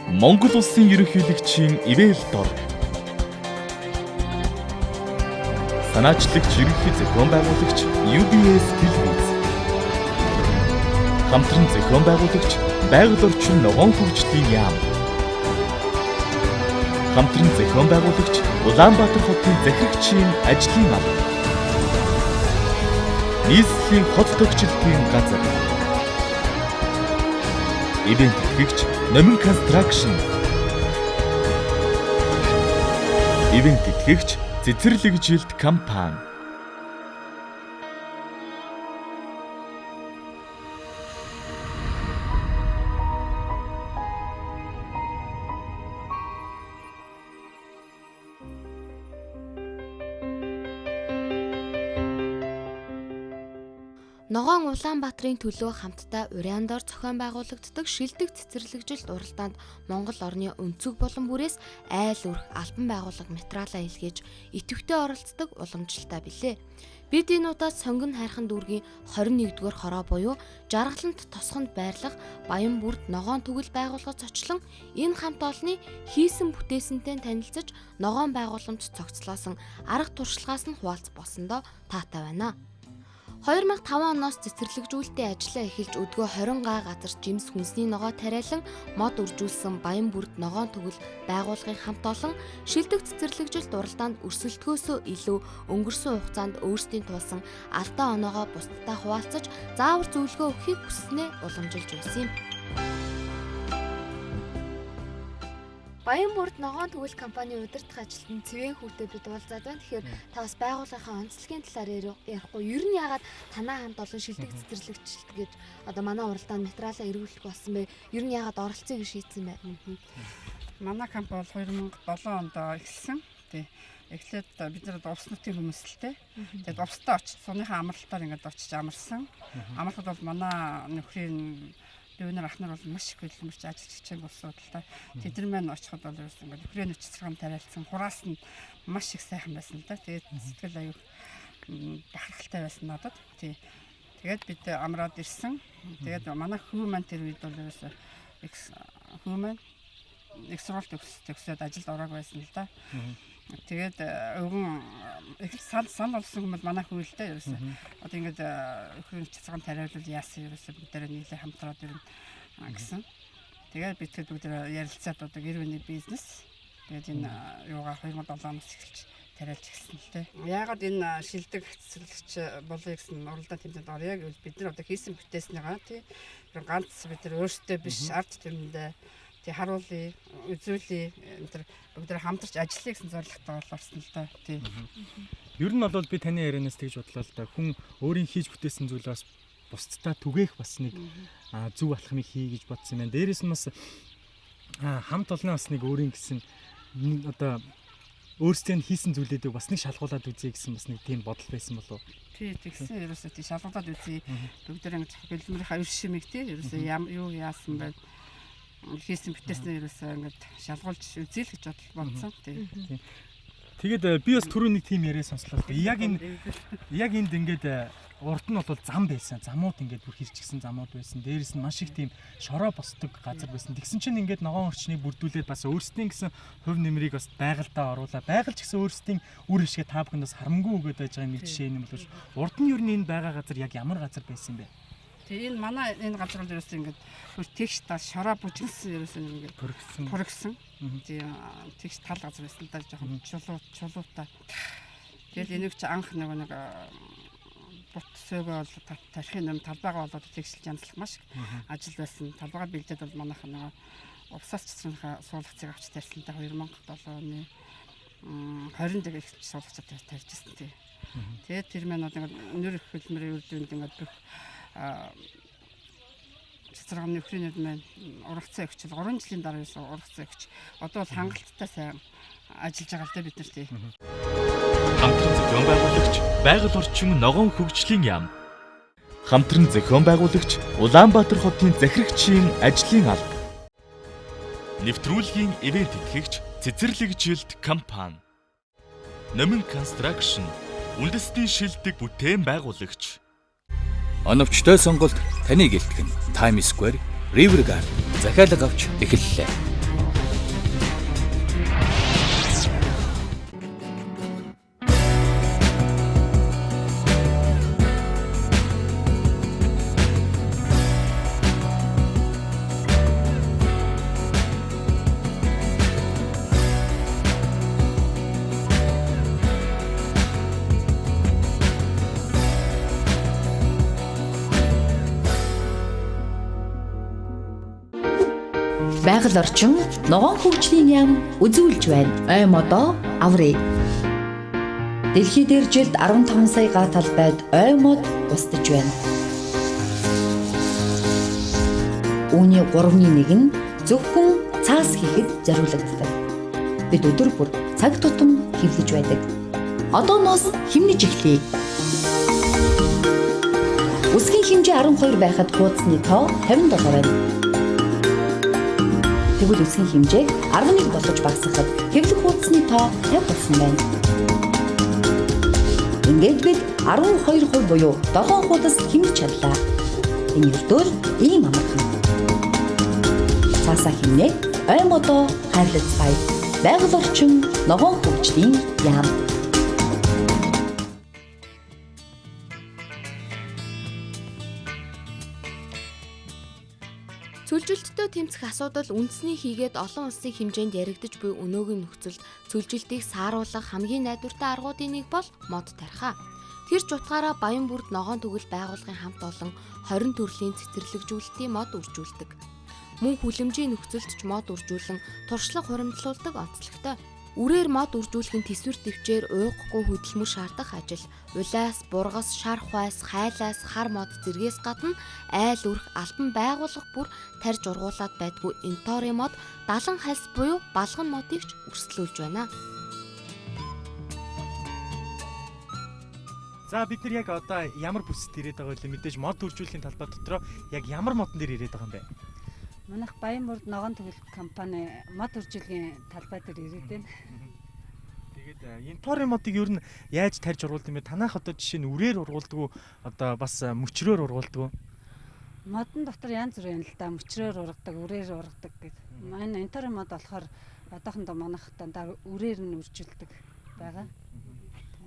Монгол улсын ерөнхийлөгчийн ивэл дор. Санаачлагч ерөнхий зохион байгуулагч UBS телевиз. Хамтран зохион байгуулагч байгаль орчин ногоон хөгжлийн яам. Хамтран зохион байгуулагч Улаанбаатар хотын захирагчийн ажлын ам. Нийслэлийн хот төгчлөлтийн газар. Ивент хэрэгч Номин Construction. Ивент итгэгч Цэцэрлэгжилт компани. Ногоон Улаанбаатарын төлөө хамтдаа Уриандор зохион байгуулагддаг шилдэг цэцэрлэгжилт уралдаанд Монгол орны өнцөг болон бүрээс айл өрх албан байгууллага материалаа илгээж идэвхтэй оролцдог уламжлалтай билээ. Бид энэ удаад сонгон хайрхан дүүргийн 21-р хороо буюу Жаргалант тосгонд байрлах Баянбүрд ногоон төгөл байгууллагад зочлон энэ хамт олонны хийсэн бүтээсэнтэй танилцаж ногоон байгууламж цогцлоосон арга туршлагаас нь хуваалц болсондоо таатай байна. 2005 оноос цэцэрлэгжүүлэлтийн ажлаа эхэлж өдгөө 20 га газар жимс хүнсний ногоо тариалан мод үржүүлсэн Баянбүрд ногоон төгөл байгууллагын хамт олон шилдэг цэцэрлэгжилт уралдаанд өрсөлдөхөөсөө илүү өнгөрсөн хугацаанд өөрсдийн туулсан алдаа оноогоо бусдад хуваалцаж заавар зөвлөгөө өгөхийг хүснээ уламжилж байсан юм. Баянбүрд ногоон төгөл компани удирдах ажилтны Цэвэн хүүтэй бид уулзаад байна. Тэгэхээр та бас байгууллагынхаа онцлогийн талаар ярихгүй. Ер нь яагаад танаа хамт олон шилдэг цэцэрлэгчлэлт гэж одоо манай уралдаанд материалаа эргүүлэх болсон бэ? Ер нь яагаад оролцохыг шийдсэн бэ? Манай камп бол 2007 онд эхэлсэн. Тий. Эхлээд бид нар увснуудын хүмүүсэлтэй. Тэгээд увстаа очиж сууныхаа амралтаар ингээд очиж амарсан. Амрахад бол манай нөхрийн дүүнэр ахнаар бол маш их хөдөлмөрч ажиллаж хичээн болсон талаа. Тэд нар маань очиход бол ерөөс ингээд нөхрийн нөхцөлгөн тариалсан. Хураас нь маш их сайхан байсан л да. Тэгээд сэтгэл аюул бахархалтай байсан надад. Тий. Тэгээд бид амраад ирсэн. Тэгээд манай хүү маань тэр үед бол ерөөс хүү маань их сургалт төгсөөд ажилд ороод байсан л да. Тэгээд өвгөн их сан болсон хүмүүс манай хүү л дээ ерөөсөө. Одоо ингээд өхрийн цэцгэн тариалал яасан ерөөсөө бүгдээрээ нийлээ хамтраад ирнэ гэсэн. Тэгээд бид хэд бүгд ярилцаад одоо гэр бүлийн бизнес. Тэгээд энэ юугаа 2007 оноос эхэлж тариалж эхэлсэн л дээ. Яагаад энэ шилдэг цэцэрлэгч болоё гэсэн уралдаан тэмцээнд орё гэвэл бид нар одоо хийсэн бүтээснийгаа тий ганц бид нар өөрсдөө биш ард түмэндээ харуулъя, үзүүлъя, энэ төр бүгд хамтарч ажиллая гэсэн зорилготой орсон л да. Тийм. Ер нь бол би таны ярианаас тэгж бодлоо л да. Хүн өөрийн хийж бүтээсэн зүйлээс бусдтай түгээх бас нэг зөв алхмыг хий гэж бодсон юм байна. Дээрээс нь бас хамт олонны бас нэг өөрийн гэсэн одоо өөрсдөө хийсэн зүйлүүдийг бас нэг шалгуулад үзье гэсэн бас нэг тийм бодол байсан болов уу? Тий, тэгсэн ерөөсөө тий шалгуулад үзье. Бүгд ингэж гэлмэрийн аюул шимэг тий ерөөсөө юу яасан бэ? Хийсэн бүтээснээ ерөөсөө ингээд шалгуулж үзье л гэж бодсон. Тэгээд би бас түрүү нэг тийм яриа сонслоо. Яг энд ингээд урд нь бол зам байсан. Замууд ингээд бүр хэрчгсэн замууд байсан. Дээрээс нь маш их тийм шороо босдог газар байсан. Тэгсэн чинь ингээд ногоон орчныг бүрдүүлээд бас өөрсдийн гэсэн хувь нэмрийг бас байгальдаа оруулаа. Байгаль ч гэсэн өөрсдийн үр ашиг та бүхэнд бас харамгүй өгöd байж байгаа нэг жишээ юм боловч урд нь ер нь энэ байгаа газар яг ямар газар байсан бэ? Тэгээ энэ манай энэ газар бол ерөөсөө ингээд бүр тэгш та шороо бүжгэлсэн ерөөсөө ингээд пөргсөн. Тэгээ тэгш тал газар байсан да жоохон чулуутай. Тэгэл энийг чи анх нэг бут сөөгөө бол тарихын юм талбайгаа болоод тэгшилж янзлах маш ажил байсан. Талбайгаа бэлдээд бол манайх нэг увсаас цэцрийнхаа суулгацыг авч тарьсан та 2007 оны 20 дэх эхэлж суулгацаа тарьжсэн тий. Тэгээд тэр маань одоо нэр их хөлмөрийн үр дүнд ингээд бүх цэцэргийн нөхрийн маань ургацсан өгч 3 жилийн дараа юусэн ургацсан өгч одоо бол хангалттай сайн ажиллаж байгаа л да бид нар тий. Хамтран зохион байгуулагч байгаль орчин ногоон хөгжлийн яам. Хамтран зохион байгуулагч Улаанбаатар хотын захирагчийн ажлын алба. Нэвтрүүлгийн ивент итгэгч Цэцэрлэгжилт компани. Номин Construction үндэсний шилдэг бүтээн байгуулагч. Оновчтой сонголт таныг илтгэн Times Square, River Garden захиалга авч эхэллээ. Байгаль орчин ногоон хөгжлийн яам үзүүлж байна. Оймодоо аврыг. Дэлхий дээр жилд 15 сая га талбайд оймод устж байна. Үүний 3/1 нь зөвхөн цаас хийхэд зориулагддаг. Бид өдөр бүр цаг тутам хэвлэж байдаг. Одооноос хэмнэж эхлэе. Үсгийн хэмжээ 12 байхад хуудасны тоо 57 байна. Тэгвэл үсгийн хэмжээг 11 болгож багасгахад хэвлэх хуудасны тоо 50 болсон байна. Ингээд бид 12% буюу 7 хуудас хэмнэж чадлаа. Энэ ердөөл ийм амархан. Цаасаа хэмнээ оймодоо хайрлацгаая. Байгаль орчин ногоон хөгжлийн яам. Цөлжилттэй тэмцэх асуудал үндэсний хийгээд олон улсын хэмжээнд яригдж буй өнөөгийн нөхцөлд цөлжилтийг сааруулах хамгийн найдвартай аргуудын нэг бол мод тархаа. Тэр ч утгаараа Баянбүрд ногоон төгөл байгууллагын хамт олон 20 төрлийн цэцэрлэгжүүлэлтийн мод үржүүлдэг. Мөн хүлэмжийн нөхцөлд ч мод үржүүлэн туршлага хуримтлуулдаг онцлогтой. Үрээр мод үржүүлэхин тэсвэр төвчээр ууггүй хөдөлмөр шаардах ажил. Улаас, бургас, шар хуайс, хайлаас, хар мод зэргээс гадна айл үрх албан байгуулах бүр тарж ургуулад байдгүй энтори мод 70 хальс буюу балган модыг ч өрсөлдүүлж байна. За бид нар яг одоо ямар бүсэд ирээд байгаа вэ? Мэдээж мод үржүүлэхийн талбай дотроо яг ямар модон дээр ирээд байгаа юм бэ? Манайх Баянбүрд ногоон төгөл компани мод үржүүлгийн талбай дээр ирээд байна. Тэгээд энтори модыг ер нь яаж тарж ургуулдаг юм бэ? Танайх одоо жишээ нь үрээр ургуулдаг уу? Одоо бас мөчрөөр ургуулдаг уу? Модон дотор янз бүр юм л да. Мөчрөөр ургадаг, үрээр ургадаг гэдэг. Манай энтори мод болохоор одоохондоо манайх дандаа үрээр нь үржүүлдэг байгаа.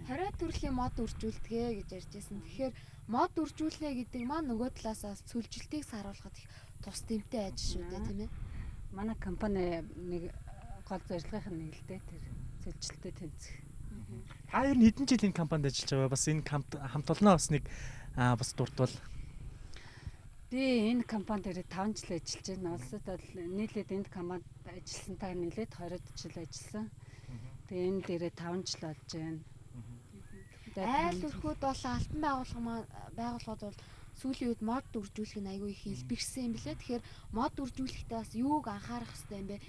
20 төрлийн мод үржүүлдэгэ гэж ярьжсэн. Тэгэхээр мод үржүүлнэ гэдэг маань нөгөө талаасаа цөлжилтийг сааруулахад их тус дэмтэй ажил шүү дээ, тийм ээ. Манай компани нэг гол зорилгын нэг л дээ тэр цөлжилтөд тэнцэх. Та ер нь хэдэн жил энэ компанид ажиллаж байгаа? Бас энэ хамт олноо бас нэг бас дурдвал. Би энэ компанид 5 жил ажиллаж байна. Улсад бол нийлээд энэ компанид ажилласантай нийлээд 20 жил ажилласан. Тэгээ энэ дээрээ 5 жил болж байна. Айл өрхөд бол альбан байгууллагууд бол сүүлийн үед мод үржүүлэх нь айгүй их илбэгсэн юм билээ. Тэгэхээр мод үржүүлэхдээ бас юуг анхаарах хэрэгтэй юм бэ?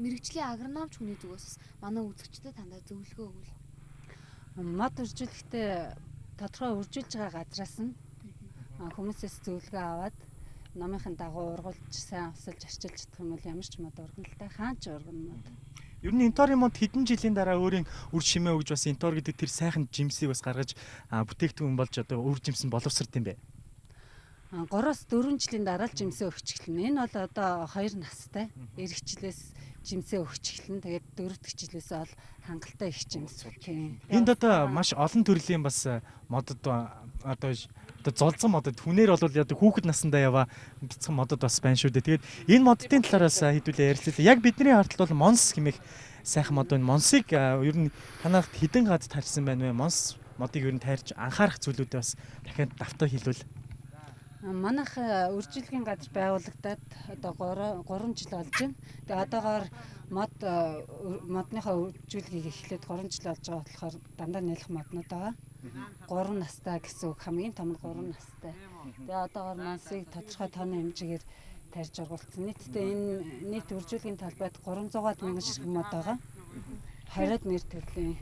Мэргэжлийн агрономч хүний зүгээс манай үзэгчдэд тандаа зөвлөгөө өгвөл. Мод үржүүлэхдээ тодорхой үржүүлж байгаа газраас нь хүмүүсээс зөвлөгөө аваад номынхын дагуу ургуулж сайн авсалж арчилж чадах юм бол ямар ч мод ургана л та хаан ч ургана мод. Ер нь энтори мод хэдэн жилийн дараа өөрийн үр шимээ өгж бас энтор гэдэг тэр сайхан жимсийг бас гаргаж бүтээгдэхүүн болж одоо үр жимсэн боловсрд юм бэ? 3-4 жилийн дараа л жимсээ өгч эхэлнэ. Энэ бол одоо 2 настай. Ирэх жилээс жимсээ өгч эхэлнэ. Тэгээд 4 дахь жилээс бол хангалттай их жимс өгөх юм. Энд одоо маш олон төрлийн бас модод одоо золзон модод хүнээр бол яг хүүхэд насндаа яваа бяцхан модод бас байна шүү дээ. Тэгээд энэ моддын талаараас хэдүүлээ ярилцлаа. Яг бидний хартал бол Монс хэмээх сайхан мод байна. Монсыг ер нь танайд хэдэн гад тарьсан байна вэ? Монс модыг ер нь тайрч анхаарах зүйлүүдээ бас дахиад давтаа хэлвэл. Манайх үржүүлгийн газар байгуулагдаад одоо 3 жил болж байна. Тэгээ одоогоор модныхаа үржүүлгийг эхлээд 3 жил болж байгаа болохоор дандаа нэлэх моднууд байгаа. 3 настай гэсэн үг, хамгийн том нь 3 настай. Тэгээ одоогоор Монсыг тодорхой тооны хэмжээгээр тарьж ургуулсан. Нийтдээ энэ нийт үржүүлгийн талбайд 300-аад мянган ширхэг мод байгаа. 20-д нэр төрлийн.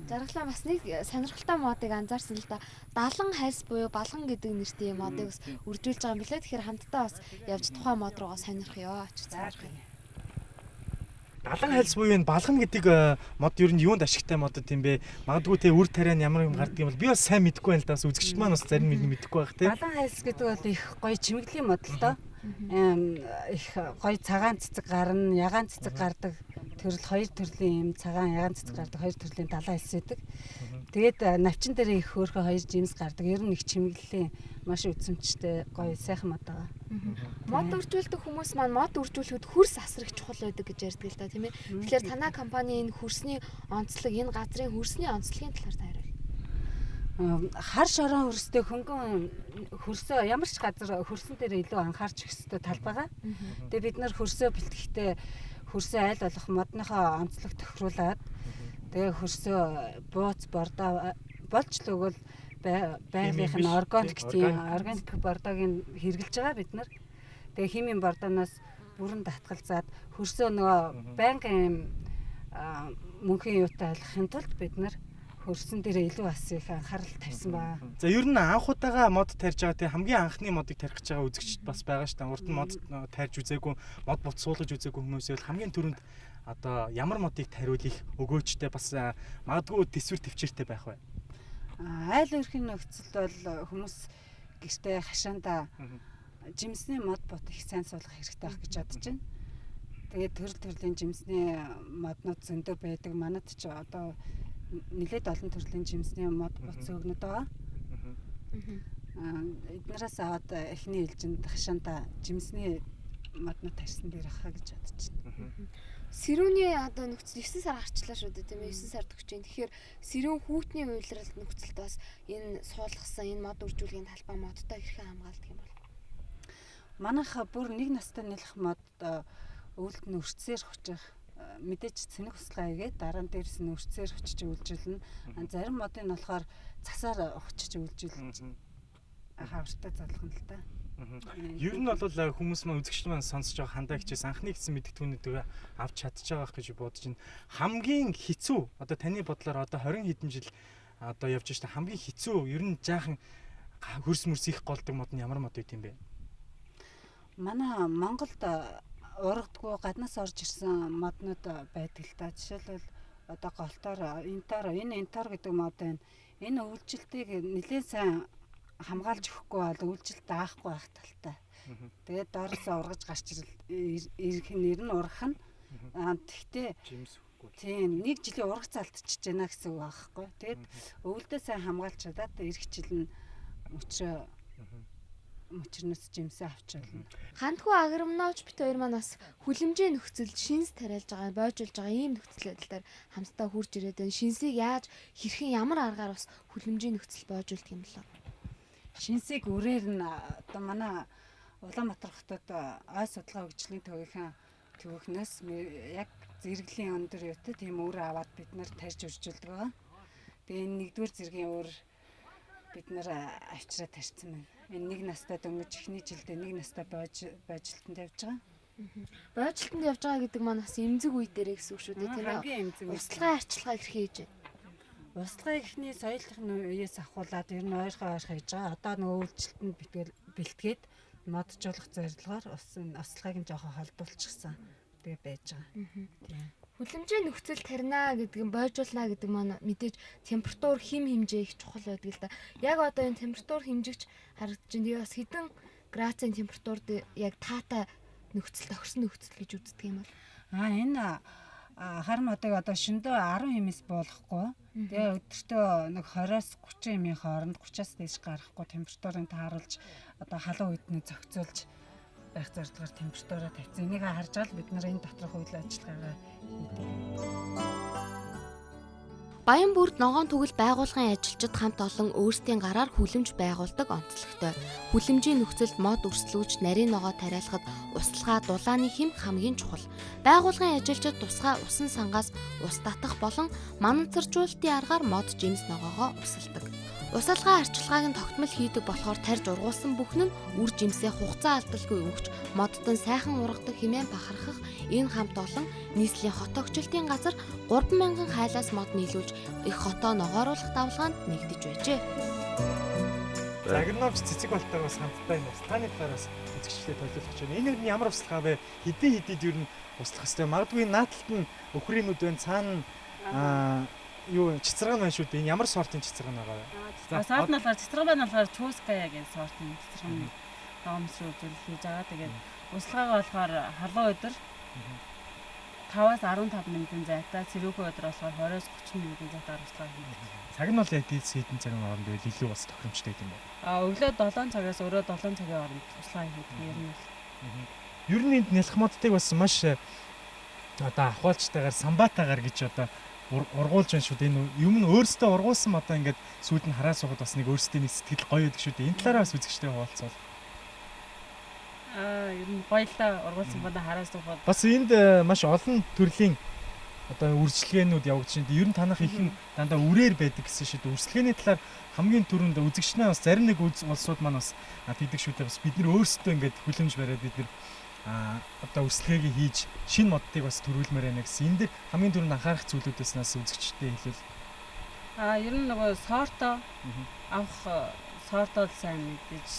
Жаргалаа бас нэг сонирхолтой модыг анзаарсан л да. 70 хальс буюу балган гэдэг нэртэй модыг бас үржүүлж байгаа юм билээ. Тэгэхээр хамтдаа бас явж тухайн мод руугаа сонирхё ч цаашгүй. 70 хальс буюу энэ балган гэдэг мод ер нь юунд ашигтай модод юм бэ? Магадгүй те үр тариа нь ямар юм гардаг юм бол би бас сайн мэдэхгүй байна л да. Бас үзэгчд маань бас зарим нэг мэдэхгүй байх те. 70 хальс гэдэг бол их гоё чимэглийн мод л доо. Их гоё цагаан цэцэг гарна, ягаан цэцэг гардаг. Төрөл 2 төрлийн юм цагаан ягаан цэцэг гардаг 2 төрлийн 70 хальс байдаг. Тэгээд навчин дээр их хөөрхө 2 жимс гардаг. Ер нь их чимэглэлийн маш үзмжтэй гоё сайхан мод байгаа. Мод үржүүлдэг хүмүүс маань мод үржүүлэхэд хөрс асар их чухал байдаг гэж ярьдаг л да, тийм ээ. Тэгэхээр танай компани энэ хөрсний онцлог, энэ газрын хөрсний онцлогийн талаар таарай. Хар шорон хөрстэй хөнгөн хөрсөө ямар ч газар хөрсөн дээр илүү анхаарч өсөлтөө тал байгаа. Тэгээ бид нар хөрсөө бэлтгэхдээ хөрсөө айл болох модныхоо онцлог тохируулаад тэгээ хөрсөө бууц бордоо болж л өгвөл байгалийнх нь органик бордоог хэрглэж байгаа бид нар. Тэгээ химийн бордооноос бүрэн татгалзаад хөрсөө нөгөө байнгын мөнхийн юутай айлахын тулд бид нар хөрсөн дээр илүү бас их анхаарал тавьсан байна. За ер нь анх удаага мод тарьж байгаа тийм хамгийн анхны модыг тарих гэж байгаа үзэгчд бас байгаа шүү дээ. Урд нь мод тарьж үзээгүй, мод бут суулгаж үзээгүй хүмүүсээс хамгийн түрүүнд одоо ямар модыг тариулах өгөөчтэй бас магадгүй төсвөр төвчээртэй байх бай. Айл өрхийн нөхцөл бол хүмүүс гэртээ хашаанда жимсний мод бот их сайн суулгах хэрэгтэй байх гэж бодож байна. Тэгээд төрлийн жимсний моднууд зөндөө байдаг. Манайд ч одоо нэлээд олон төрлийн жимсний мод бот зөөгнөд байгаа. Эднээс аваад эхний ээлжинд хашаанда жимсний моднууд тарьсан дээр ахаа гэж бодож байна. Сэрүүний одоо нөхцөл 9 сар гарчлаа шүү дээ тийм ээ 9 сард өгч जैन. Тэгэхээр сэрүүн хүүтний уйлралт нөхцөлд бас энэ суулгасан энэ мод үржүүлгийн талбай модтой хэрхэн хамгаалдаг юм бол? Манайха бүр нэг настай нэлэх мод өвөлд нь өрцсээр хүчрэх мэдээж цэнэг хуслаа игээд дараа нь дээрс нь өрцсээр хүчиж үйлжүүлнэ. Зарим модын болохоор цасаар хүчиж үйлжүүлж хавртай залах нь л та. Ер нь бол хүмүүс маань үзэгчд маань сонсож байгаа хандаа хичээс анхны гэсэн мэдтгүүнүүдээ авч чадчих байгаа гэж бодож байна. Хамгийн хэцүү одоо таны бодлоор одоо 20 хэдэн жил одоо явж байгаа хамгийн хэцүү ер нь жаахан хөрс мөрс их голдог мод нь ямар мод байт юм бэ? Манай Монголд ургадгүй гаднаас орж ирсэн моднууд байдаг л та. Жишээлбэл одоо голтоор энэ энтор гэдэг мод байна. Энэ үйлчлэлтийг нэлээд сайн хамгаалж өгөхгүй бол үйлчлэл даахгүй байх талтай. Тэгээд доороос ургаж гарч ирэх нэр нь ургах нь. Тэгтээ Жимс өгөхгүй. Тийм нэг жилийн ургац алдчихж байна гэсэн үг аахгүй. Тэгээд өвөлдөө сайн хамгаалж чадаад ирэх жил нь мөчрнөөс жимсээ авчаална. Хандхүү агромнооч бит хоёр маань бас хүлэмжийн нөхцөлд шинс тариалж байгаа, бойжулж байгаа ийм нөхцөл байдал дээр хамтдаа хурж ирээд байна. Шинсийг яаж хэрхэн ямар аргаар бас хүлэмжийн нөхцөл бойжуулдаг юм болоо? Шинсийг үрээр нь одоо манай Улаанбаатар хотод ой судалгаа хөгжлийн төвийнхнээс яг зэрэглэлийн өндөр юутай тийм үр аваад бид нар тарьж үржүүлдэг байгаа. Тэгээ энэ нэгдүгээр зэргийн үр бид нар авчраа тарьсан байна. Энэ нэг настай дөнгөж эхний жилдээ нэг настай бойжилтанд явж байгаа. Бойжилтанд явж байгаа гэдэг маань бас эмзэг үе дээрээ гэсэн үг шүү дээ тийм ээ. Услахын арчилгаа хэрхэн хийж байна? Услахыг ихний соёлын үеэс ахуулаад ер нь ойрхон хийж байгаа. Одоо нөгөө үйлчлэлтэнд бэлтгээд моджуулах зорилгоор услахыг нь жоохон холдуулчихсан. Тэгээ байж байгаа. Хүлэмжийн нөхцөл тарина гэдэг нь бойжуулна гэдэг маань мэдээж температур хим хэмжээ их чухал байдаг л да. Яг одоо энэ температур хэмжигч харагдаж байна. Тэгээ бас хэдэн градусын температурд яг таатай нөхцөл тохирсон нөхцөл гэж үздэг юм бол. Энэ хар модыг одоо шөндөө 10 хэмээс буулгахгүй. Тэгээ өдөртөө нэг 20-аас 30 хэмийн хооронд 30-аас дээш гарахгүй температурыг тааруулж одоо халуун үедний зохицуулж байх зорилгоор температураа тавьсан. Энийг харж байгаа л бид нар энэ доторх үйл ажиллагаагаа хийдэг. Баянбүрд ногоон түгэл байгууллагын ажилчид хамт олон өөрсдийн гараар хүлэмж байгуулдаг онцлогтой. Хүлэмжийн нөхцөлд мод өрслүүлж нарийн ногоо тариалахад услага дулааны хэм хамгийн чухал. Байгууллагын ажилчид тусгай усан сангаас ус татах болон мананцаржуулалтын аргаар мод жимс ногоогоо усалдаг. Усалгаа арчилгааг нь тогтмол хийдэг болохоор тарьж ургуулсан бүхэн нь үр жимсээ хугацаа алдалгүй өгч модтон сайхан ургадаг хэмээн бахархах энэ хамт олон нийслэлийн хот тогтчлтын газар 3000 хайлаас мод нийлүүлж их хотоо ногооруулах давлгаанд нэгдэж байжээ. Загнавч цэцэг болтойгоос хамтдаа энэ устганы талаараас үзэгчлээ төлөвлөж байна. Энэ нь ямар устгаа вэ? Хэдий ер нь услах хэвээр. Магадгүй нааталт нь өхрийнүүд байна. Цаана юу цэцэрэг байна шүү дээ. Энэ ямар сортын цэцэрэг байгаа вэ? Сорт нь болохоор цэцэрэг байна болохоор чууская гэсэн сортын цэцэрэг доомсруу үзүүл хийж байгаа. Тэгээд услаагаа болохоор халуун өдөр 5-аас 15 минутын зайтай, цэрүүхэн өдөр болохоор 20-с 30 минутын зайтаар услаа хийдэг. Цаг нь бол яг дээд хэдэн цагийн хооронд байл илүү бас тохиромжтой юм байна. Өглөө 7 цагаас өрөө 7 цагийн хооронд услаа хийдэг юм л. Ер нь энд нэлэх модтыг бас маш одоо ахуалчтайгаар самбатаагаар гэж одоо ургуулж байна шүү дээ. Энэ юм нь өөрсдөө ургуулсан одоо ингээд сүйд нь хараа суугаад бас нэг өөрсдөө нэг сэтгэл гоё байдаг шүү дээ. Энэ талаараа бас үзэгчтэй хуваалцвал. Ер нь гоёлоо ургуулсан бодо хараас дуухад. Бас энд маш олон төрлийн одоо үржилгээнүүд явагдаж байна. Ер нь танах ихэн дандаа үрээр байдаг гэсэн шүү дээ. Үржилгээний талаар хамгийн түрүүнд үзэгчнээ бас зарим нэг улсууд маань бас тэгдэг шүү дээ. Бас бид нар өөрсдөө ингээд хүлэмж бариад бид нар одоо үржилгээгээ хийж шинэ моддыг бас төрүүлмээр байна гэсэн. Энд дээр хамгийн түрүүнд анхаарах зүйлүүдээс нас үзэгчтэй хэлвэл. Ер нь нөгөө сорто авах сортод сайн мэдээж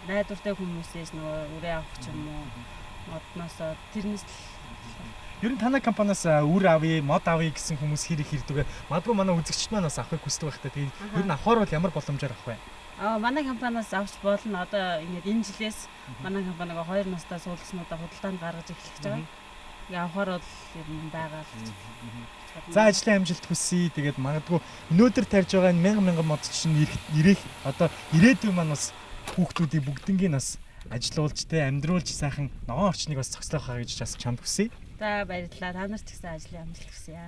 найдвартай хүмүүсээс нөгөө үрээ авах ч юм уу модноос тэрнээс Ер нь танай компаниас үр авъя, мод авъя гэсэн хүмүүс хэр их ирдэг вэ? Магадгүй манай үзэгчд маань бас авахыг хүсдэг байх та. Тэгээд ер нь авахар бол ямар боломжоор авах вэ? Манай компаниас авч болно. Одоо ингээд энэ жилээс манай компаниг 2 настай суулгаснуудаа худалдаанд гаргаж эхлэх гэж байгаа. Ингээ авахар бол ер нь байгаа л. За ажлын амжилт хүсье. Тэгээд магадгүй өнөөдөр тарьж байгаа энэ 1000 мод чинь ирэх одоо ирээдүйн маань бас хүүхдүүдийг бүгднийг нас ажилуулж амьдруулж сайхан ногоон орчныг бас зохицлох хаа гэж бас чамд хүсье. За баярлалаа. Та нарт ч гэсэн ажлын амжилт хүсье.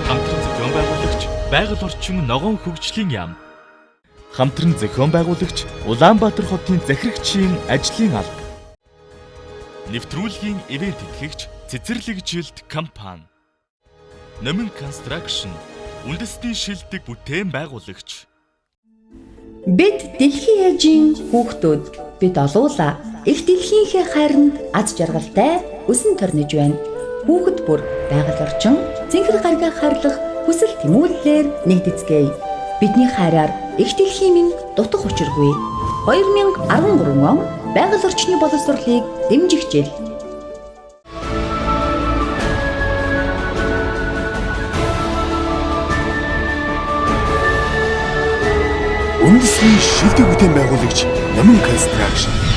Хамтран зохион байгуулагч байгаль орчин ногоон хөгжлийн яам. Хамтран зохион байгуулагч Улаанбаатар хотын захирагчийн ажлын алба. Нэвтрүүлгийн ивент итгэгч Цэцэрлэгжилт компани. Номин Construction үндэсний шилдэг бүтээн байгуулагч. Бид дэлхийн ээжийн хүүхдүүд бид олуула их дэлхийнхээ хайранд аз жаргалтай өсөн торнож байна. Хүүхэд бүр байгаль орчин зинхэр гаргаа харлах хүсэл тэмүүллээр нэгдэцгээе. Бидний хайраар их дэлхийн минь дутах учиргүй. 2013 он байгаль орчны боловсролыг дэмжих жил. Үндэсний шилдэг бүтээн байгуулагч Номин Construction.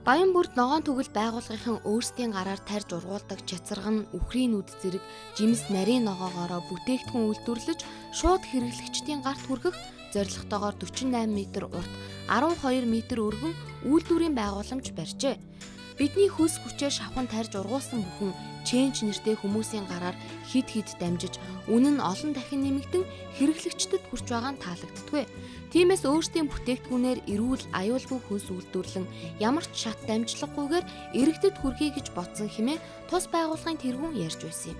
Баянбүрд ногоон төгөл байгууллагын өөрсдийн гараар тарьж ургуулдаг чацарга нь үхрийн нүд зэрэг жимс нарийн ногоогоороо бүтээгдэхүүн үйлдвэрлэж шууд хэрэглэгчдийн гарт хүргэх зорилготойгоор 48 м урт 12 м өргөн үйлдвэрийн байгууламж барьжээ. Бидний хөлс хүчээр шавхан тарьж ургуулсан бүхэн ченж нэртэй хүмүүсийн гараар хид хид дамжиж үнэн нь олон дахин нэмэгдэн хэрэглэгчдэд хүрч байгаа нь таалагддаггүй. Тиймээс өөрсдийн бүтээгдэхүүнээр эрүүл аюулгүй хөлс үйлдвэрлэн ямар ч шат дамжлаггүйгээр иргэдэд хүргэе гэж бодсон хэмээн тус байгууллагын тэргүүн ярьж байсан юм.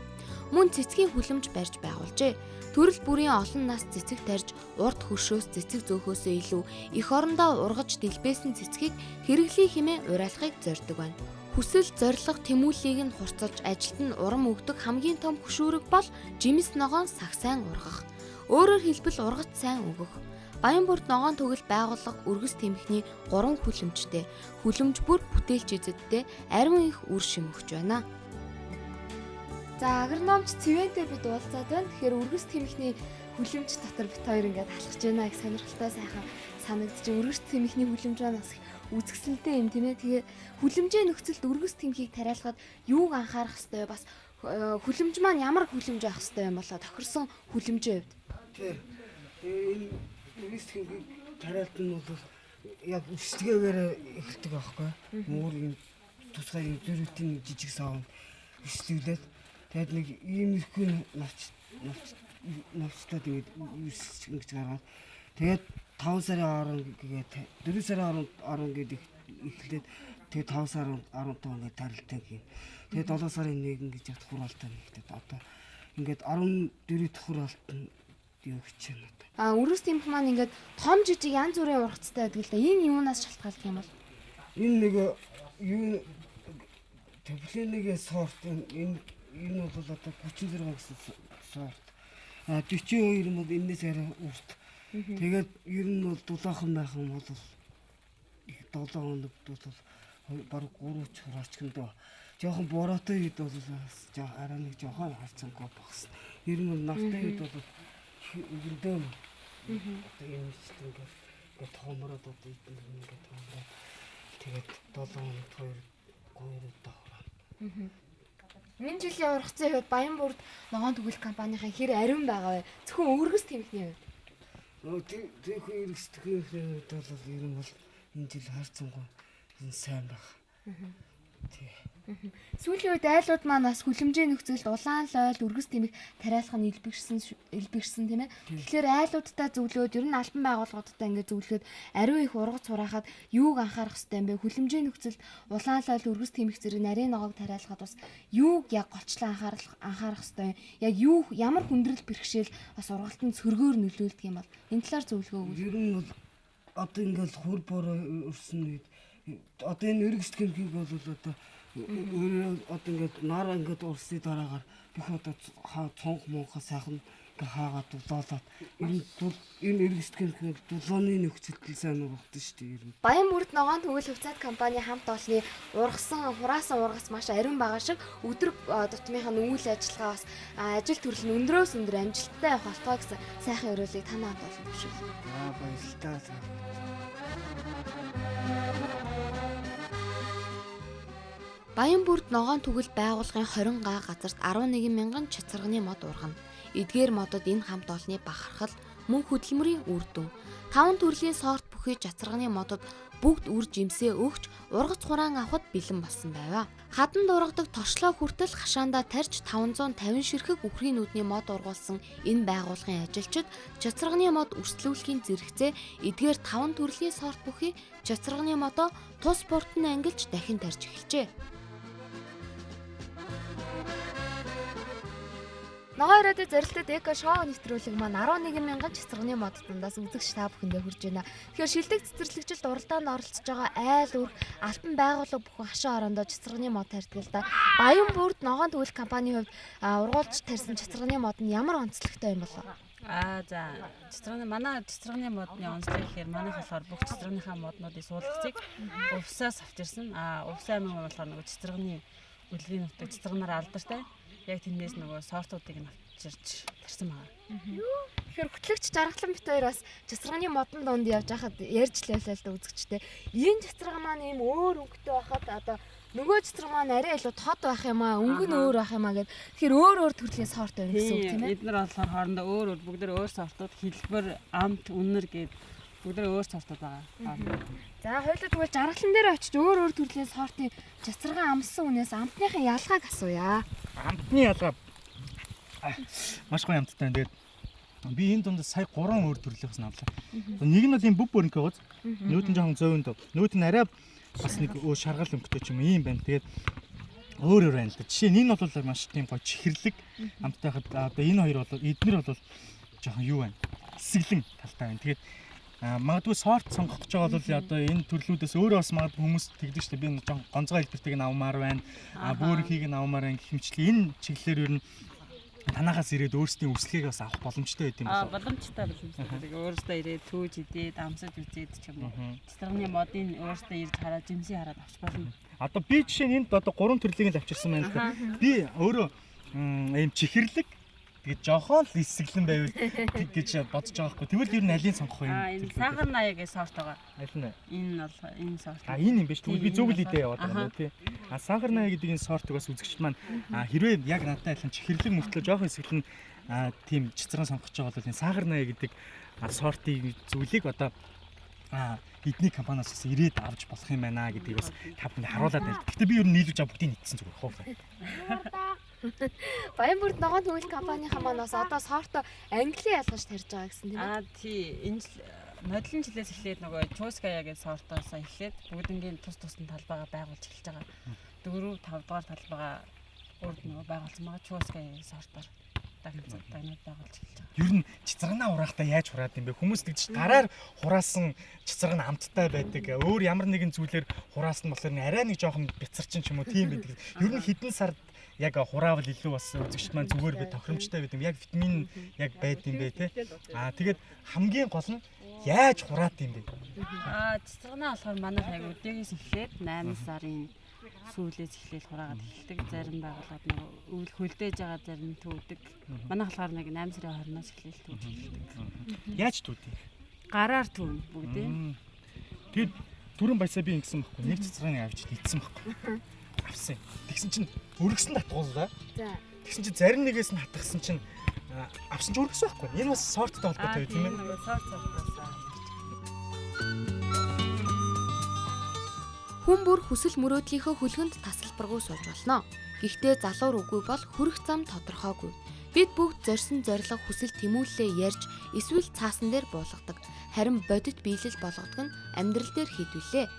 Мөн цэцгийн хүлэмж барьж байгуулжээ. Төрөл бүрийн олон нас цэцэг тарьж урд хөршөөс цэцэг зөөхөөсөө илүү их орондоо ургаж дэлбээсэн цэцгийг хэрэглэе хэмээн уриалгахыг зорддог байна. Хүсэл, зорилго, тэмүүллийг нь хурцлж ажилд нь урам өгдөг хамгийн том хөшүүрэг бол жимс ногоон сагсайн ургах. Өөрөөр хэлбэл ургац сайн өгөх. Баянбүрд ногоон төгөл байгууллага өргөс тэмхний 3 хүлэмжтэй. Хүлэмж бүр бүтээлч эзэдтэй ариун их үр шим өгч байна. За агрономч Цэвэнтэй бид уулзаад байна. Тэгэхээр өргөс тэмхний хүлэмж дотор бит хоёр ингээд халахж байна. Их сонирхолтой сайхан санагдчих. Өргөс тэмхний хүлэмж бас үзэсгэлэнтэй юм тийм ээ. Тэгээ хүлэмжээ нөхцөлд өргөс тэмхийг тариалахад юуг анхаарах хэрэгтэй вэ? Бас хүлэмж маань ямар хүлэмж авах хэрэгтэй юм болоо тохирсон хүлэмжийн хувьд. Тийм. Энэ өргөс тэмхийг тариалт нь бол яг өсөлтгөөр эхэлдэг байхгүй. Мөр юм тусгай зөрүүтийн жижиг сав өсөлтөлээд тэгээд нэг иймэрхүү навчлаад тэгээд үсчих гэж гаргаад тэгээд 5 сарын 10 гээд 4 сарын 10 гээд эхлээд тэгээд 5 сарын 15 ингээд тарилтаа гин. Тэгээд 7 сарын 1 гэж яд хураалтаа нэгтээд одоо ингээд 14 дахь хураалт нь юу гэж байна. Өргөс тэмх маань ингээд том жижиг янз бүрийн ургацтай байдаг л да. Энэ юунаас шалтгаалдаг юм бол? Энэ нэг юу тэвлэнийгээ сорт энэ бол одоо 36 гэсэн сорт. 42 нь бол энэс арай урт. Тэгээд ер нь бол дулаахан байхан бол 7 хоногд бол баруун 3 хураачгондоо жоохон бороотой үед бол арай нэг жоохон харцангуй багс. Ер нь бол нартай үед бол өгөндөө. Одоо энэ мэт ингээд тоомроод одоо ингээд тоомроод тэгээд 7 хоног 2 удаа хураана. Энэ жилийн ургацын хувьд Баянбүрд ногоон төгөл компанийн хэр ариун байгаа вэ? Зөвхөн өргөс тэмхний хувьд. Тэгэхгүй эргэс төхөөрийн хувьд бол ер нь бол энэ жил харцангуй энэ сайн байна. Тий. Сүүлийн үед айлууд маань бас хүлэмжийн нөхцөлд улаан лойл өргөс тэмх тариалах нь илбэгшсэн тийм ээ. Тэгэхээр айлуудтай зөвлөөд ер нь албан байгууллагуудтай ингээд зөвлөхөд ариун их ургац хураахад юуг анхаарах хэрэгтэй юм бэ? Хүлэмжийн нөхцөлд улаан лойл өргөс тэмх зэрэг нарийн ногоог тариалахад бас юуг яг голчлон анхаарах хэрэгтэй юм? Яг юу ямар хүндрэл бэрхшээл бас ургалтанд сөргөөр нөлөөлдөг юм бол энэ талаар зөвлөгөө өгвөл. Ер нь бол одоо ингээд хур бороо өрсөн үед одоо энэ өргөс тэмхийг бол одоо одоо ингээд нар ингээд урсны дараагаар бүх одоо цонх монхоо сайхан ингээд хаагаад дуулаад энэ эргэжтгэх дулооны нөхцөлд сайн ургадсан шүү дээ ер нь. Баянбүрд ногоон төгөл хувьцаат компани хамт олонны хураасан ургац маш ариун байгаа шиг өдөр тутмынхаа үйл ажиллагаа бас ажил төрөл нь өндрөөс өндөр амжилттай явах болтгоо гэсэн сайхан өрөөлийг танаа хамт олон бишээ. Баярлалаа. Баянбүрд ногоон төгөл байгууллагын 20 га газарт 11 мянган чацарганы мод ургана. Эдгээр модод энэ хамт олонны бахархал мөн хөдөлмөрийн үр дүн. 5 төрлийн сорт бүхий чацарганы модод бүгд үр жимсээ өгч ургац хураан авахд бэлэн болсон байв. Хаданд ургадаг торчлоо хүртэл хашаандаа тарьж 550 ширхэг үхрийн нүдний мод ургуулсан энэ байгууллагын ажилчид чацарганы мод өрсөлдүүлэхийн зэрэгцээ эдгээр 5 төрлийн сорт бүхий чацарганы модоо тус спортын ангилж дахин тарьж эхэлжээ. Ногоон радио зорилтод эко шоу нэвтрүүлэг маань 11 мянган цэцэргний мод дундаас үзэгч та бүхэндээ хүрж байна. Тэгэхээр шилдэг цэцэрлэгжилд уралдаанд оролцож байгаа айл өрх албан байгууллага бүхэн хашаа орондоо цэцэргний мод тарьдаг л да. Баянбүрд ногоон төгөл компанийн хувьд ургуулж тарьсан цэцэргний мод нь ямар онцлогтой юм бол? За манай цэцэргний модны онцлог гэхээр манайх болохоор бүх цэцэргнийхаа моднуудын суулгацыг увсаас авч ирсэн. Увс аймаг болохоор нөгөө цэцэргний үлгийн нутаг цэцэргнаар алдартай. Яг тэндээс нөгөө сортуудыг нь авчирч тарьсан байгаа. Тэгэхээр хөтлөгч жаргалан бит хоёр бас цэцэрганы модон донд явж байхад ярьж лээ л да үзэгчтэй. Энэ цэцэрга маань ийм өөр өнгөтэй байхад одоо нөгөө цэцэрга маань арай илүү тод байх юм аа, өнгө нь өөр байх юм аа гэд. Тэгэхээр өөр төрлийн сорт байна гэсэн үг тийм ээ. Эдгээр болохоор хоорондоо өөр бүгд өөр сортууд хэлбэр, амт, үнэр гэд бүгд өөр сортууд байгаа. За хоёулаа тэгвэл жаргалан дээр очиж өөр төрлийн сортын цэцэрга амссан үнээс амтныхын ялгааг асууя. Амтны ялгаа маш гоё амттай. Тэгээд би энэ дунд сая 3 өөр төрлийнхээс авлаа. Нэг нь бол ийм бүб бөрөнг байгаа. Нүүдэн жоохон зөөвөнд. Нүүд нь арай бас нэг шаргал өнгөтэй ч юм ийм байна. Тэгээд өөр байна л да. Жишээ нь энэ бол маш тийм гоё чихэрлэг амттай хад. Одоо энэ хоёр бол эднэр бол жоохон юу байна? Эсэглэн талтай байна. Тэгээд магадгүй сорт сонгох гэж байгаа бол одоо энэ төрлүүдээс өөрөө бас магадгүй хүмүүс тэгдэг шүү дээ. Би жоохон гонцгой хэлбэртэйг нь авмаар байна. Бөөрөнхийг нь авмаар байна гэх мэтчлэн энэ чиглэлээр ер нь танахаас ирээд өөрсдийн үслэгийг бас авах боломжтой байт юм байна. Боломжтой. Өөрөөсөө ирээд түүж идээд амсаж үзээд ч юм уу. Цэцэргний модын өөрөөсөө ирж хараад жимсээ хараад авч болно. Одоо би жишээ нь энд одоо 3 төрлийг л авчирсан байна. Би өөрөө ийм чихэрлэг тэгээд жоохон л эсэглэн байвал гэж бодож байгаа хгүй. Тэгвэл ер нь алийг сонгох юм? Энэ сахар наягийн сорт байгаа. Аль нь вэ? Энэ бол энэ сорт. Энэ юм биш. Тэгвэл би зөв л идээ яваад байгаа юм тий. Сахар наяа гэдэг энэ сортыг бас үзэгчд маань хэрвээ яг надтай адилхан чихэрлэг мөртлөө жоохон эсэглэн тийм цэцэрэн сонгож байгаа бол энэ сахар наяа гэдэг сортын зүйлийг одоо эдний компаниас бас ирээд авч болох юм байна гэдгийг бас та бүхэнд харуулад байна. Гэхдээ би ер нь нийлүүлж бүгдийг нийцсэн зүгээр хоо. Баянбүрд ногоон төгөл компанийн маань бас одоо сорто англи ялгаж тарьж байгаа гэсэн тийм ээ. Тий. Энэ моделын жилээс эхлээд нөгөө Чуская гэдэг сортоос эхлээд бүгднгийн тус тусны талбайгаа байгуулж эхэлж байгаа. 4, 5 дугаар талбайгаа урд нөгөө байгуулсан байгаа Чуская сортоор дагнууд байгуулж эхэлж байгаа. Ер нь цэцэргнаа хураахтаа яаж хураад юм бэ? Хүмүүс тэгж гараар хураасан цэцэргэн амттай байдаг. Өөр ямар нэгэн зүйлээр хураасан болохоор арай нэг жоохон бяцарчин ч юм уу тийм байдаг. Ер нь хэдэн сард яг хураавал илүү бас үзэгчд маань зүгээр би тохиромжтой байдаг. Яг витамин яг байд юм бэ те. Тэгээд хамгийн гол нь яаж хураад юм бэ? Цэцэргнаа болохоор манайх яг өдөөгөөс эхлээд 8 сарын сүүлээс эхлээл хураагаад эхэлдэг. Зарим байгууллагад нөгөө өвөл хөлдөөж байгаа зарим төвдөг. Манай болохоор нэг 8 сарын 20-наас эхлээл төвдөг. Яаж төвдөг? Гараар төв бүгдээ. Тэгээд түрэн баясаа би ингэсэн байхгүй. Нэг цэцраны авч нийцсэн байхгүй. Авсан. Тэгсэн чинь өргөсөн татгууллаа. За. Тэгсэн чинь зарим нэгээс нь хатгсан чинь авсан ч өргөсөн байхгүй. Энэ бас сорттой холбоотой тийм ээ. Сорт. Хүн бүр хүсэл мөрөөдлийнхөө хөлгөнд тасалбаргүй сууж болно. Гэхдээ залуур үгүй бол хүрэх зам тодорхойгүй. Бид бүгд зорьсон зорилго хүсэл тэмүүллээ ярьж эсвэл цаасан дээр буулгадаг. Харин бодит биелэл болгодог нь амьдрал дээр хийдвүлээ.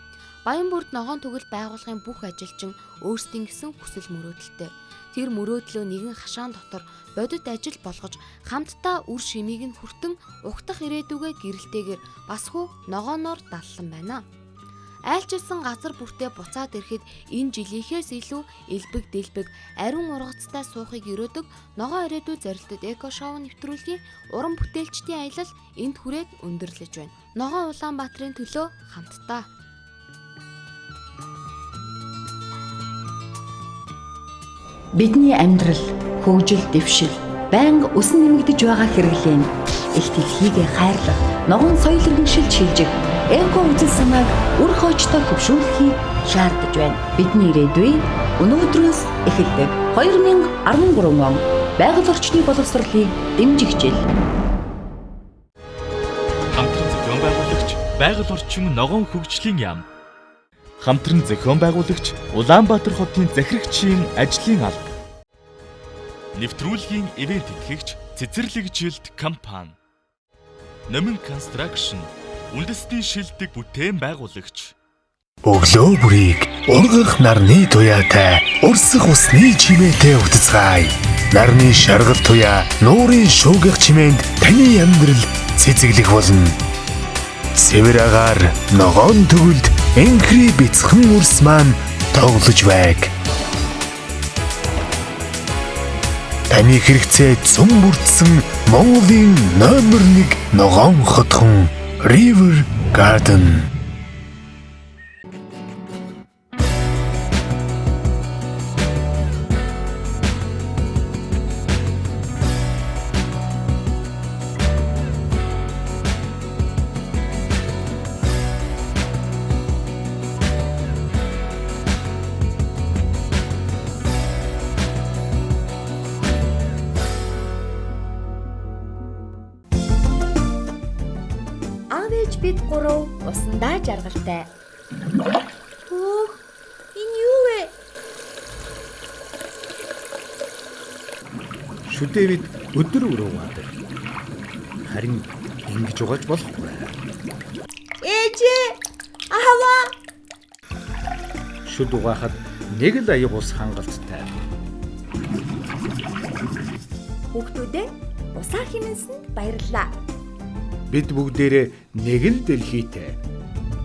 Баянбүрд ногоон түгэл байгууллагын бүх ажилчин өөрсдийн гэсэн хүсэл мөрөөдөлтэй. Тэр мөрөөдлөө нэгэн хашаан дотор бодит ажил болгож хамтдаа үр шимийг нь хүртэн ухтах ирээдүгэ гэрэлтэйгээр басхуу ногооноор даллан байна. Айлчилсан газар бүртээ буцаад ирэхэд энэ жилийнхээс илүү элбэг дэлбэг ариун ургацтай суухыг өрөөдөг ногоон ирээдүй зорилтод эко шоу нэвтрүүлгийн уран бүтээлчдийн аялал энд хүрээд өндөрлөж байна. Ногоон Улаанбаатарын төлөө хамтдаа. Бидний амьдрал, хөгжил, дэвшил байнга өсөн нэмэгдэж байгаа хэрэглэн их дэлхийгээ хайрлах, ногоон соёл иргэншилд шилжих, эко үзэл санааг үр хоочтой хөвшүүлэхийг шаардаж байна. Бидний ирээдүй өнөөдрөөс эхэлдэг. 2013 он байгаль орчны боловсролыг дэмжих жил. Хамтран зохион байгуулагч байгаль орчин ногоон хөгжлийн яам. Хамтран зохион байгуулагч Улаанбаатар хотын захирагчийн ажлын алба. Нэвтрүүлгийн ивент итгэгч Цэцэрлэгжилт компани. Номин Construction үндэсний шилдэг бүтээн байгуулагч. Өглөө бүрийг ургах нарны туяатай, урсах усны чимээтэй утасгай. Нарны шаргал туяа, нуурын шуугих чимээнд таны амьдрал цэцэглэх болно. Сэвэр агаар, ногоон төгөлд энхри бяцхан үрс маань тоглож байг. Таны хэрэгцээ зам бүрдсэн Монголын номер 1 ногоон хотхон River Garden. Бид гурав усандаа жаргалтай. Хөөх, энэ юу вэ? Шүдээ бид өдөр өрөө угаадаг. Харин ингэж угааж болохгүй. Ээжээ, аваа. Шүд угаахад нэг л аяг ус хангалттай. Хүүхдүүдээ усаа хэмнэсэнд баярлалаа. Бид бүгдээрээ нэг л дэлхийтэй.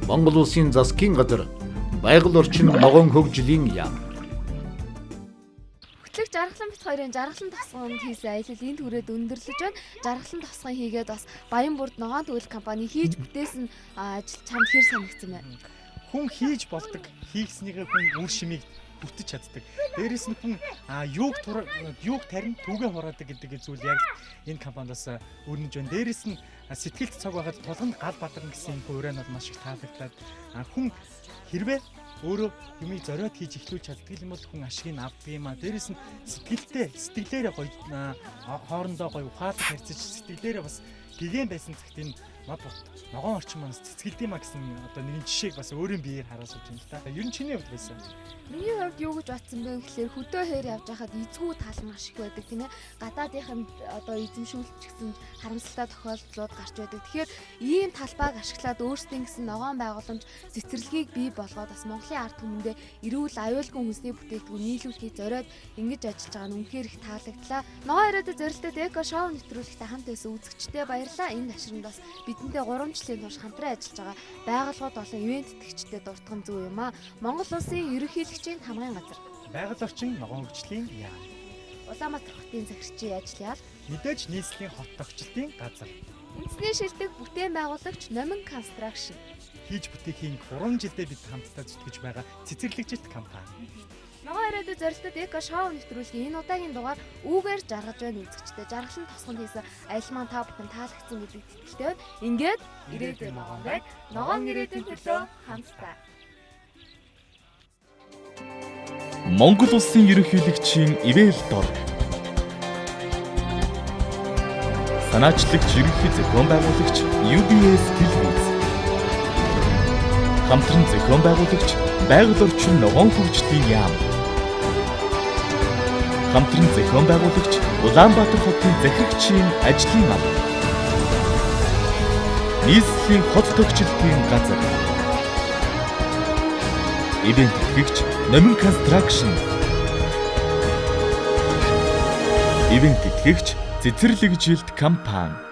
Монгол улсын засгийн газар байгаль орчин ногоон хөгжлийн яам. Хөтлөгч Жаргалан бит хоёрын Жаргалан тосгонд хийсэн аялал энд хүрээд өндөрлөж байна. Жаргалан тосгон хийгээд бас Баянбүрд ногоон түгэл компани хийж бүтээсэн ажил чамд хэр санагдсан бэ? Хүн хийж болдог, хийснийгээ хүн үр шимийг бүтэж чаддаг. Дээрээс нь хүн юуг тарин түүгээ хураадаг гэдэг зүйл яг энэ компаниас өрнөж байна. Дээрээс нь сэтгэлд цаг байгаад тулганд гал бадарна гэсэн энэ уран бол маш их таалагдлаад хүн хэрвээ өөрөө юмыг зориод хийж эхлүүлж чаддаг юм бол хүн ашиг нь авдаг юм а. Дээрээс нь сэтгэлээрээ гоё хоорондоо гоё ухаалаг харьцаж сэтгэлээрээ бас гэгэн байсан цагт энэ мод ногоон орчин манаас цэцгэлдэм ма гэсэн одоо нэгэн жишээг бас өөрийн биеэр харуулж байна л та. Ер нь чиний хувьд байсан. Миний хувьд юу гэж бодсон бэ гэхээр хөдөө хээр явж байхад эзгүй тал маш их байдаг тийм ээ. Гадаадынханд одоо эзэмшүүлч гэсэн харамсалтай тохиолдлууд гарч байдаг. Тэгэхээр ийм талбайг ашиглаад өөрсдийн гэсэн ногоон байгууламж цэцэрлэгийг бий болгоод бас Монголын ард түмэндээ эрүүл аюулгүй хүнсний бүтээгдэхүүн нийлүүлэхийг зориод ингэж ажиллаж байгаа нь үнэхээр их таалагдлаа. Ногоон ирээдүйд зорилттой эко шоу нэвтрүүлэгтээ хамт байсан үзэгчдээ баярлалаа. Энэ ташранд бас бидэнтэй 3 жилийн турш хамтран ажиллаж байгаа байгууллагууд болон ивент итгэгчдэд дуртаган зөв юм а. Монгол улсын ерөнхийлөгчийн хамгаалын газар, байгаль орчин ногоон хөгжлийн яам, Улаанбаатар хотын захирагчийн ажил яал, мэдээж нийслэлийн хот тогтчлтын газар, үндэсний шилдэг бүтээн байгуулагч Номин Construction, хийж бүтээхийн 3 жилдээ бид хамтдаа зүтгэж байгаа цэцэрлэгжилт компани. Ногоон ирээдүйн зорилтод эко шоу нэвтрүүлгийн энэ удаагийн дугаар үүгээр жаргаж байна үзэгчтэй жаргалан тосгонд хийсэн аялал маань та бүхэн таалагдсан гэдэгт итгэлтэй байна. Ингээд ирээдүйн ногоон ирээдүйн төлөө хамтдаа. Монгол улсын ерөнхийлөгчийн ивэл дор. Санаачлагч ерөнхий зохион байгуулагч UBS телевиз. Хамтран зохион байгуулагч байгаль орчин ногоон хөгжлийн яам. Хамтран зохион байгуулагч Улаанбаатар хотын захирагчийн ажлын ам. Нийслэлийн хот төгсөлтийн газар. Ивент итгэгч Номин Construction. Ивент итгэгч Цэцэрлэгжилт компани.